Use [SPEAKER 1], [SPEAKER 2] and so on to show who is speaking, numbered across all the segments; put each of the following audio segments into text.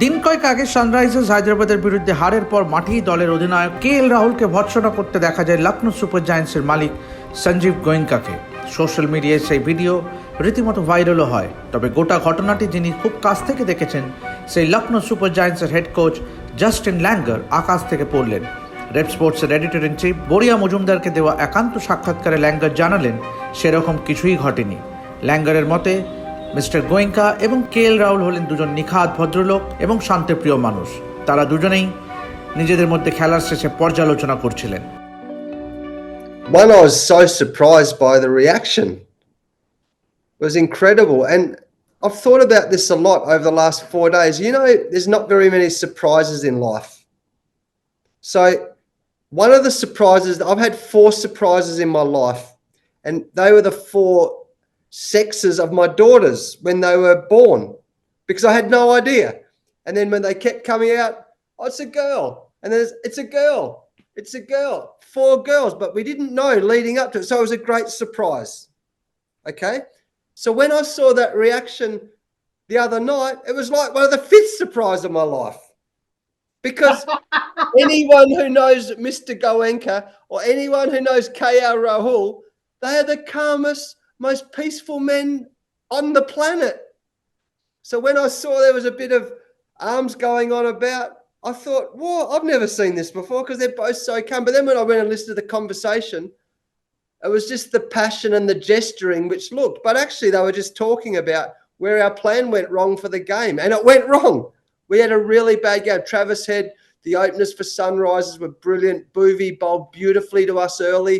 [SPEAKER 1] দিন কয়েক আগে সানরাইজার্স হায়দ্রাবাদের বিরুদ্ধে হারের পর মাঠেই দলের অধিনায়ক KL রাহুলকে ভৎসনা করতে দেখা যায় লখনৌ সুপার জায়ান্টসের মালিক সঞ্জীব গোয়েঙ্কাকে। সোশ্যাল মিডিয়ায় সেই ভিডিও রীতিমতো ভাইরালও হয়। তবে গোটা ঘটনাটি যিনি খুব কাছ থেকে দেখেছেন সেই লখনৌ সুপার জায়ান্টসের হেড কোচ জাস্টিন ল্যাঙ্গার আকাশ থেকে পড়লেন। রেড স্পোর্টসের এডিটর ইন চিফ বরিয়া মজুমদারকে দেওয়া একান্ত সাক্ষাৎকারে ল্যাঙ্গার জানালেন সেরকম কিছুই ঘটেনি। ল্যাঙ্গারের মতে মিস্টার গোয়েঙ্কা এবং KL রাহুল হলেন দুজন নিখাত ভদ্রলোক এবং শান্তিপ্রিয় মানুষ। তারা দুজনেই নিজেদের মধ্যে খেলার শেষে পর্যালোচনা করছিলেন।
[SPEAKER 2] One, I was so surprised by the reaction. It was incredible. And I've thought about this a lot over the last 4 days. You know, there's not very many surprises in life. So one of the surprises, I've had 4 surprises in my life, and they were the 4 sexes of my daughters when they were born, because I had no idea. And then when they kept coming out, oh, it's a girl. And then it's a girl. It's a girl. 4 girls, but we didn't know leading up to it. So it was a great surprise. Okay? So when I saw that reaction the other night, it was like one of the 5th surprise of my life. Because anyone who knows Mr. Goenka or anyone who knows KL Rahul, they are the calmest, most peaceful men on the planet. So when I saw there was a bit of arms going on about, I thought, whoa, I've never seen this before, because they're both so calm. But then when I went and listened to the conversation, it was just the passion and the gesturing which looked. But actually they were just talking about where our plan went wrong for the game. And it went wrong. We had a really bad game. Travis Head, the openers for Sunrisers were brilliant. Boovy bowled beautifully to us early,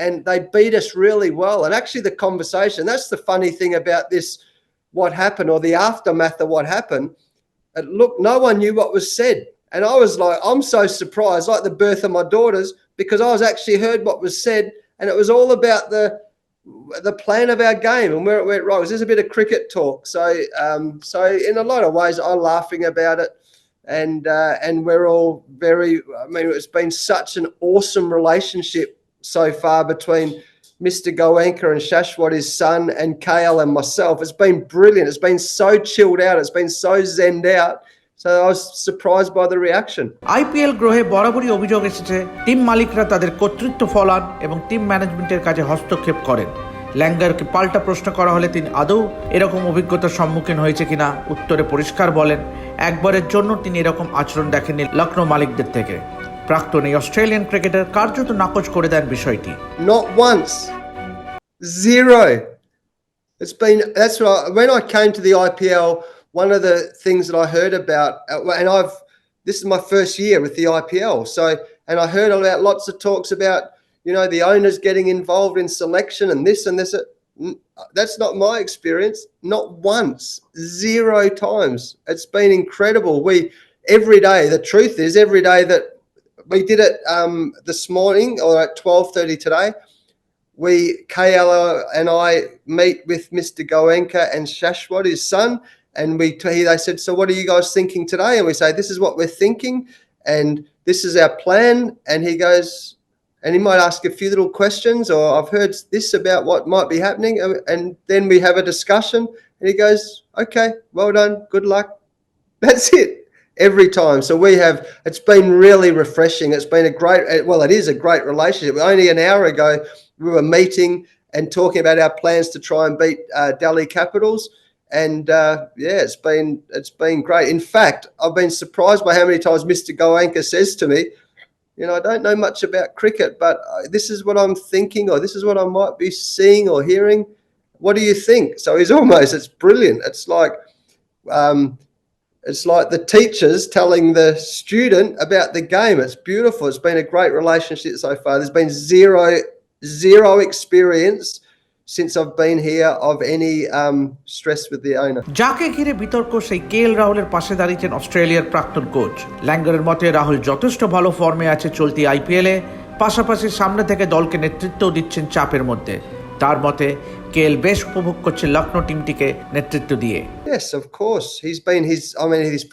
[SPEAKER 2] and they beat us really well. And actually the conversation, that's the funny thing about this, what happened, or the aftermath of what happened. Look, no one knew what was said. And I was like, I'm so surprised, like the birth of my daughters, because I was actually heard what was said, and it was all about the plan of our game and where it went wrong. There's a bit of cricket talk. So in a lot of ways, I'm laughing about it. And we're all very, I mean, it's been such an awesome relationship so far between Mr. Goenka and Shashwat, his son, and KL and myself. It's been brilliant. It's been so chilled out. It's been so zenned out. So I was surprised by the reaction.
[SPEAKER 1] IPL গ্রহে বরাবরই অভিযোগ এসেছে team মালিকরা তাদের কর্তৃত্ব ফলান এবং team ম্যানেজমেন্টের কাজে হস্তক্ষেপ করেন। ল্যাঙ্গারকে পাল্টা প্রশ্ন করা হলে তিনি আদৌ এরকম অভিজ্ঞতার সম্মুখীন হয়েছে কিনা উত্তরে পরিষ্কার বলেন, একবারের জন্য তিনি এরকম আচরণ দেখেননি লখনৌ মালিকদের থেকে। প্রাক্তন এই অস্ট্রেলিয়ান ক্রিকেটার কার্যত নাকচ করে দেন বিষয়টি।
[SPEAKER 2] Not once. Zero. It's been, that's what when I came to the IPL, one of the things that I heard about, and this is my first year with the IPL. So, and I heard about lots of talks about, you know, the owners getting involved in selection and this and this. That's not my experience. Not once. 0 times. It's been incredible. Every day, the truth is, every day that we did it this morning or at 12:30 today, KL and I meet with Mr. Goenka and Shashwat, his son, and they said, so what are you guys thinking today? And we say, this is what we're thinking, and this is our plan. And he goes, and he might ask a few little questions, or I've heard this about what might be happening, and then we have a discussion, and he goes, okay, well done, good luck. That's it. Every time. So it's been really refreshing. It's been it is a great relationship. Only an hour ago, we were meeting and talking about our plans to try and beat Delhi Capitals. And it's been great. In fact, I've been surprised by how many times Mr. Goenka says to me, you know, I don't know much about cricket, but this is what I'm thinking, or this is what I might be seeing or hearing. What do you think? So it's brilliant. It's like the teachers telling the student about the game. It's beautiful. It's been a great relationship so far. There's been zero experience since I've been here of any stress with the owner.
[SPEAKER 1] যাকে ঘিরে বিতর্ক সেই KL রাহুলের পাশে দাঁড়িয়েছেন অস্ট্রেলিয়ার প্রাক্তন coach. ল্যাঙ্গারের মতে রাহুল যথেষ্ট ভালো ফর্মে আছে চলতি IPL-এ, পাশাপাশি সামনে থেকে দলকে নেতৃত্বও দিচ্ছেন চাপের মধ্যে। তার মতে KL বেশ উপভোগ করছে লখনৌ টিমটিকে নেতৃত্ব দিয়ে।
[SPEAKER 2] Yes, of course. His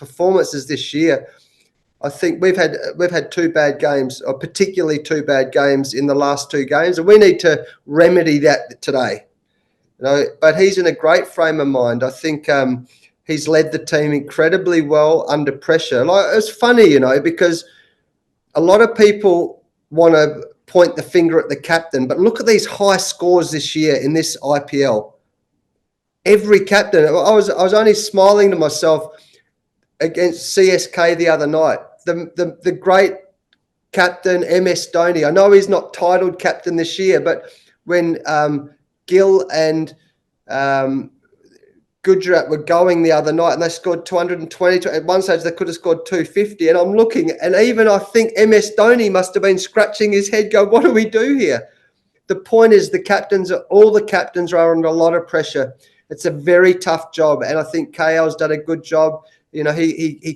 [SPEAKER 2] performances this year, I think we've had 2 bad games, or particularly 2 bad games in the last 2 games, and we need to remedy that today. You know, but he's in a great frame of mind. I think He's led the team incredibly well under pressure. Like, it's funny, because a lot of people want to point the finger at the captain, but look at these high scores this year in this IPL. Every captain, I was only smiling to myself against CSK the other night. The great captain MS Dhoni. I know he's not titled captain this year, but when Gill and Gujarat were going the other night and they scored 220. At one stage, they could have scored 250. And I'm looking, and even I think MS Dhoni must have been scratching his head, go, what do we do here? The point is all the captains are under a lot of pressure. It's a very tough job. And I think KL's done a good job. He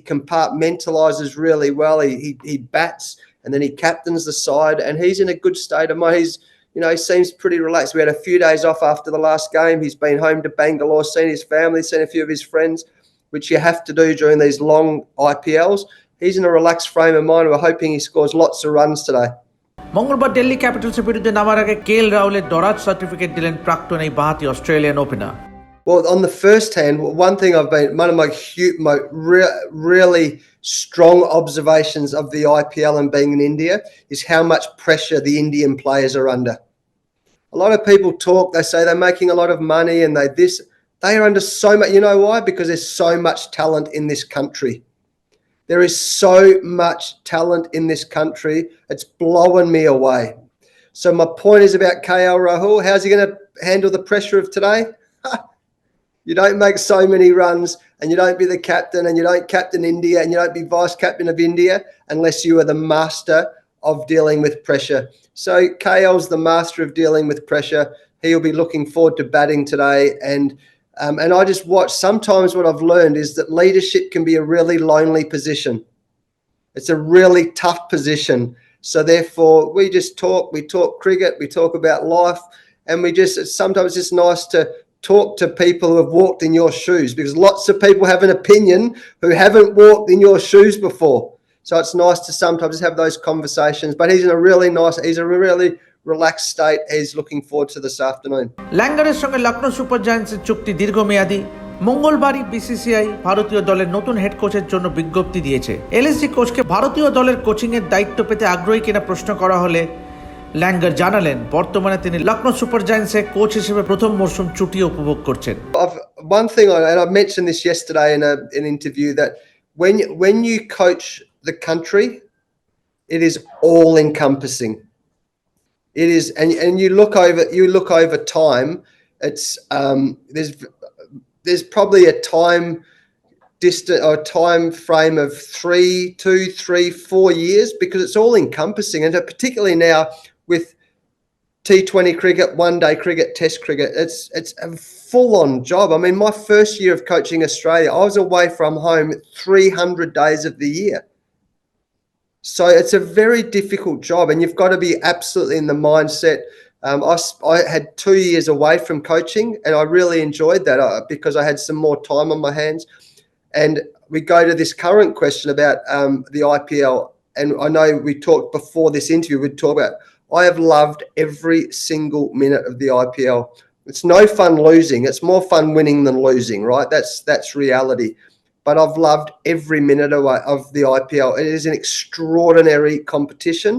[SPEAKER 2] compartmentalizes really well. He bats and then he captains the side and he's in a good state of mind. He seems pretty relaxed. We had a few days off after the last game. He's been home to Bangalore, seen his family, seen a few of his friends, which you have to do during these long IPLs. He's in a relaxed frame of mind. We're hoping he scores lots of runs today.
[SPEAKER 1] মঙ্গলবার দিল্লি ক্যাপিটালসের বিরুদ্ধে নামার আগে KL রাহুলের দরাজ certificate দিলেন প্রাক্তন এই বাঁহাতি Australian opener.
[SPEAKER 2] Well, on the first hand, one thing one of my really strong observations of the IPL and being in India is how much pressure the Indian players are under. A lot of people talk, they say they're making a lot of money and they are under so much. You know why? Because there's so much talent in this country. There is so much talent in this country. It's blowing me away. So my point is about KL Rahul. How's he going to handle the pressure of today? You don't make so many runs and you don't be the captain and you don't captain India and you don't be vice captain of India unless you are the master of dealing with pressure. So KL's the master of dealing with pressure. He'll be looking forward to batting today. And I just watch. Sometimes what I've learned is that leadership can be a really lonely position. It's a really tough position. So therefore we just talk. We talk cricket. We talk about life. And sometimes it's just nice to talk to people who have walked in your shoes, because lots of people have an opinion who haven't walked in your shoes before. So it's nice to sometimes have those conversations. But he's a really relaxed state. He's looking forward to this afternoon.
[SPEAKER 1] ল্যাঙ্গারের সঙ্গে Lucknow super জায়ান্টসের চুক্তি দীর্ঘমেয়াদী। মঙ্গলবারই BCCI ভারতীয় দলের নতুন head কোচের জন্য বিজ্ঞপ্তি দিয়েছে। এলএসজি কোচকে ভারতীয় দলের কোচিংয়ের দায়িত্ব পেতে আগ্রহী কিনা প্রশ্ন করা হলে ল্যাঙ্গার জানালেন বর্তমানে তিনি লখনৌ সুপার জায়ান্টসে কোচ হিসেবে প্রথম মরশুম ছুটি উপভোগ করছেন।
[SPEAKER 2] One thing, and I mentioned this yesterday in an interview, that when you coach the country, it is all encompassing. It is, and you look over time. It's there's probably a time frame of 2, 3, 4 years, because it's all encompassing, and particularly now with T20 cricket, one-day cricket, test cricket, it's a full-on job. I mean, my first year of coaching Australia, I was away from home 300 days of the year. So it's a very difficult job, and you've got to be absolutely in the mindset. I had 2 years away from coaching, and I really enjoyed that because I had some more time on my hands. And we go to this current question about the IPL, and I know we talked before this interview, we'd talk about, I have loved every single minute of the IPL. It's no fun losing. It's more fun winning than losing, right? That's reality. But I've loved every minute of the IPL. It is an extraordinary competition.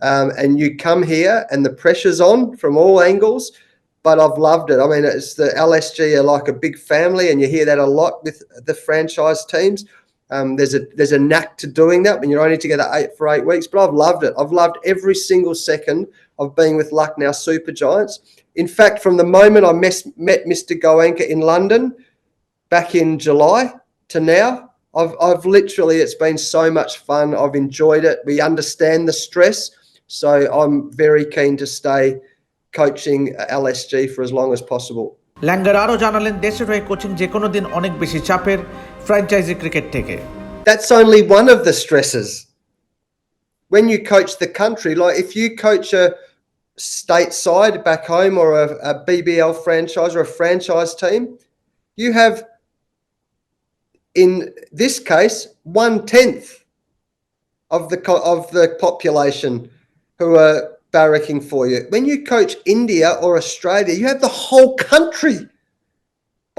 [SPEAKER 2] And you come here and the pressure's on from all angles, but I've loved it. I mean, it's the LSG are like a big family, and you hear that a lot with the franchise teams. There's a knack to doing that when you're only together for 8 weeks, but I've loved it. I've loved every single second of being with Lucknow Super Giants. In fact, from the moment I met Mr. Goenka in London back in July to now, I've literally, it's been so much fun. I've enjoyed it. We understand the stress. So I'm very keen to stay coaching LSG for as long as possible.
[SPEAKER 1] Langer আরও জানালেন দেশের হয়ে coaching যে কোনো দিন অনেক বেশি চাপের ফ্র্যাঞ্চাইজি ক্রিকেট থেকে।
[SPEAKER 2] That's only one of the stresses. When you coach the country, like if you coach a stateside back home or a BBL franchise or a franchise team, you have, in this case, 1/10 of the population who are barracking for you. When you coach India or Australia, you have the whole country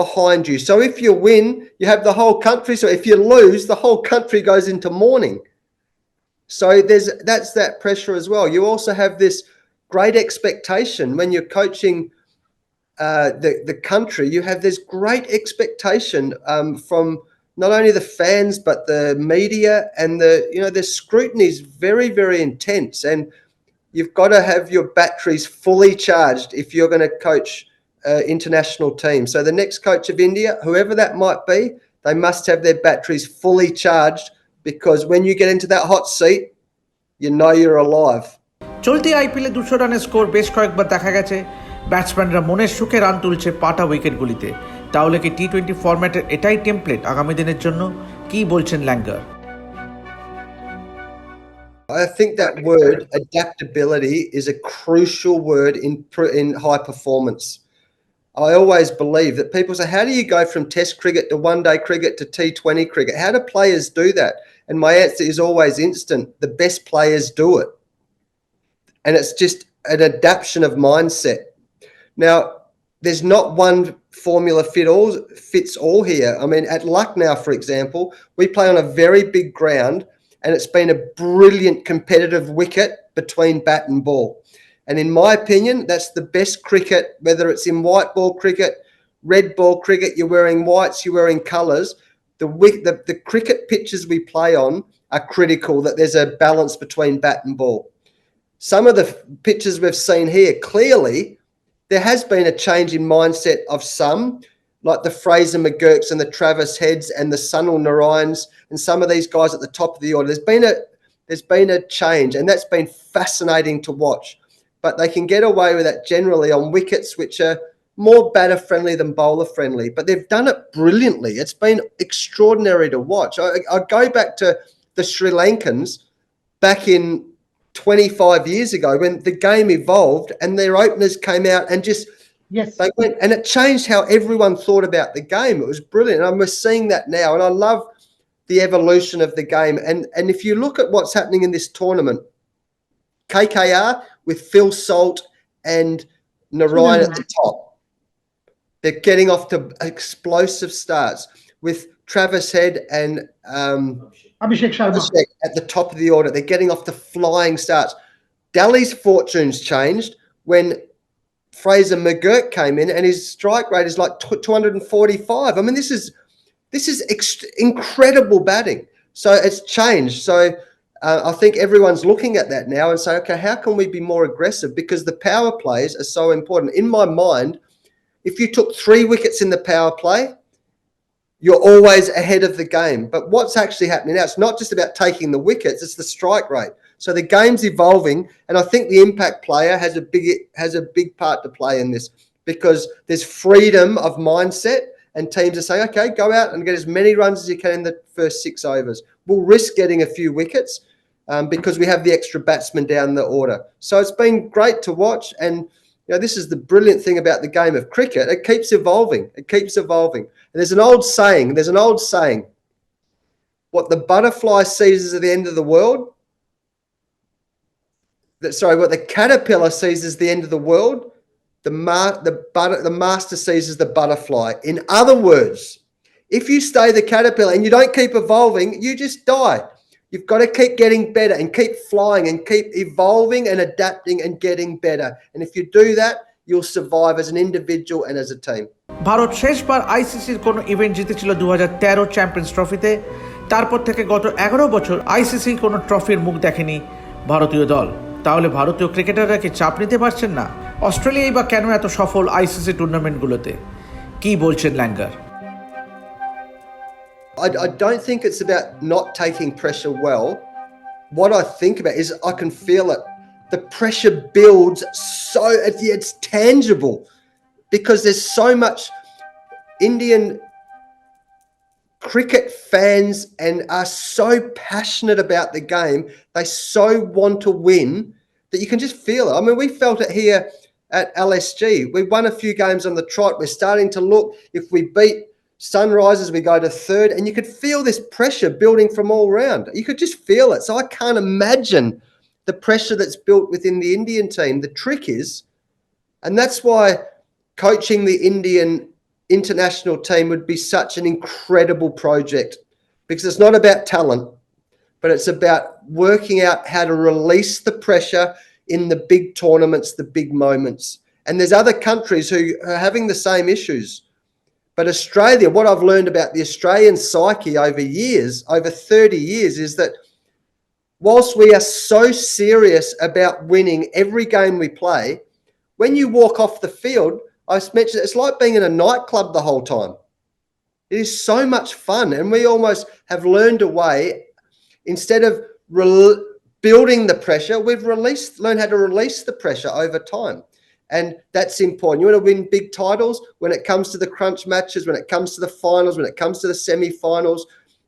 [SPEAKER 2] behind you. So if you win, you have the whole country. So if you lose, the whole country goes into mourning. So that's that pressure as well. You also have this great expectation when you're coaching the country. You have this great expectation from not only the fans but the media, and the scrutiny is very, very intense, and you've got to have your batteries fully charged if you're going to coach international teams. So the next coach of India, whoever that might be, they must have their batteries fully charged, because when you get into that hot seat, you know you're alive.
[SPEAKER 1] চলতি আইপিএলে 200 রানের score বেশ কয়েকবার দেখা গেছে। ব্যাটসম্যানরা মনের সুখে run তুলছে পাটা উইকেটগুলিতে। তাহলে কি টি-20 ফরম্যাটের এটাই টেমপ্লেট আগামী দিনের জন্য? কি বলছেন Langer?
[SPEAKER 2] I think that word adaptability is a crucial word in high performance. I always believe that people say, how do you go from test cricket to one-day cricket to T20 cricket? How do players do that? And my answer is always instant. The best players do it. And it's just an adaptation of mindset. Now, there's not one formula fits all here. I mean, at Lucknow, for example, we play on a very big ground, and it's been a brilliant competitive wicket between bat and ball. And in my opinion, that's the best cricket, whether it's in white ball cricket, red ball cricket, you're wearing whites, you're wearing colours. The cricket pitches we play on are critical, that there's a balance between bat and ball. Some of the pitches we've seen here, clearly, there has been a change in mindset of some, like the Fraser McGurks and the Travis Heads and the Sunil Narayans and some of these guys at the top of the order. There's been a change, and that's been fascinating to watch. But they can get away with that generally on wickets which are more batter friendly than bowler friendly. But they've done it brilliantly. It's been extraordinary to watch. I go back to the Sri Lankans back in 25 years ago when the game evolved and their openers came out and just they went, and it changed how everyone thought about the game. It was brilliant, and we're seeing that now, and I love the evolution of the game. And if you look at what's happening in this tournament, KKR with Phil Salt and Narayan at the top, they're getting off to explosive starts with Travis Head and
[SPEAKER 3] Abhishek Sharma
[SPEAKER 2] at the top of the order. They're getting off to flying starts. Delhi's fortunes changed when Fraser McGurk came in, and his strike rate is like 245. I mean, this is incredible batting. So it's changed. So I think everyone's looking at that now and say, okay, how can we be more aggressive? Because the power plays are so important. In my mind, if you took 3 wickets in the power play, you're always ahead of the game. But what's actually happening now, it's not just about taking the wickets, it's the strike rate. So the game's evolving, and I think the impact player has a big part to play in this, because there's freedom of mindset, and teams are saying, okay, go out and get as many runs as you can in the first 6 overs. We'll risk getting a few wickets because we have the extra batsmen down the order. So it's been great to watch, and this is the brilliant thing about the game of cricket. It keeps evolving. It keeps evolving. And there's an old saying, what the butterfly sees as the end of the world, what the caterpillar sees as the end of the world, the master sees as the butterfly. In other words, if you stay the caterpillar and you don't keep evolving, you just die. You've got to keep getting better and keep flying and keep evolving and adapting and getting better. And if you do that, you'll survive as an individual and as a team.
[SPEAKER 1] Bharat শেষবার আইসিসির কোনো event জিতেছিল 2013 champions ট্রফিতে। তারপর থেকে গত 11 বছর ICC কোনো ট্রফির মুখ দেখেনি ভারতীয় দল। তাহলে ভারতীয় ক্রিকেটাররা কি চাপ নিতে পারছেন না? অস্ট্রেলিয়াই বা কেন এত সফল আইসিসি টুর্নামেন্টগুলোতে? কি বলছেন Langer?
[SPEAKER 2] I don't think it's about not taking pressure well. What I think about is I can feel it. The pressure builds so it's tangible, because there's so much Indian cricket fans and are so passionate about the game. They so want to win that you can just feel it. I mean, we felt it here at LSG. We won a few games on the trot. We're starting to look, if we beat Sunrisers, we go to third, and you could feel this pressure building from all round. You could just feel it. So I can't imagine the pressure that's built within the Indian team. The trick is, and that's why coaching the Indian international team would be such an incredible project, because it's not about talent, but it's about working out how to release the pressure in the big tournaments, the big moments. And there's other countries who are having the same issues. But Australia, what I've learned about the Australian psyche over years, over 30 years, is that whilst we are so serious about winning every game we play, when you walk off the field, I mentioned it's like being in a nightclub the whole time. It is so much fun, and we almost have learned a way, instead of building the pressure, we've learned how to release the pressure over time. And that's important. You want to win big titles. When it comes to the crunch matches, when it comes to the finals, when it comes to the semi-finals,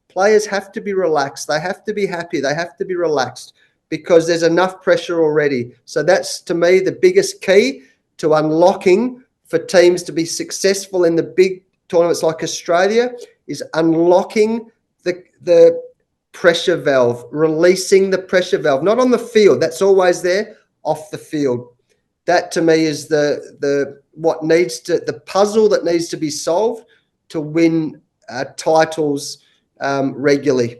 [SPEAKER 2] players have to be relaxed. They have to be happy. They have to be relaxed, because there's enough pressure already. So that's, to me, the biggest key to unlocking for teams to be successful in the big tournaments like Australia, is unlocking the pressure valve, releasing the pressure valve, not on the field. That's always there, off the field. That, to me, is the puzzle that needs to be solved to win titles regularly.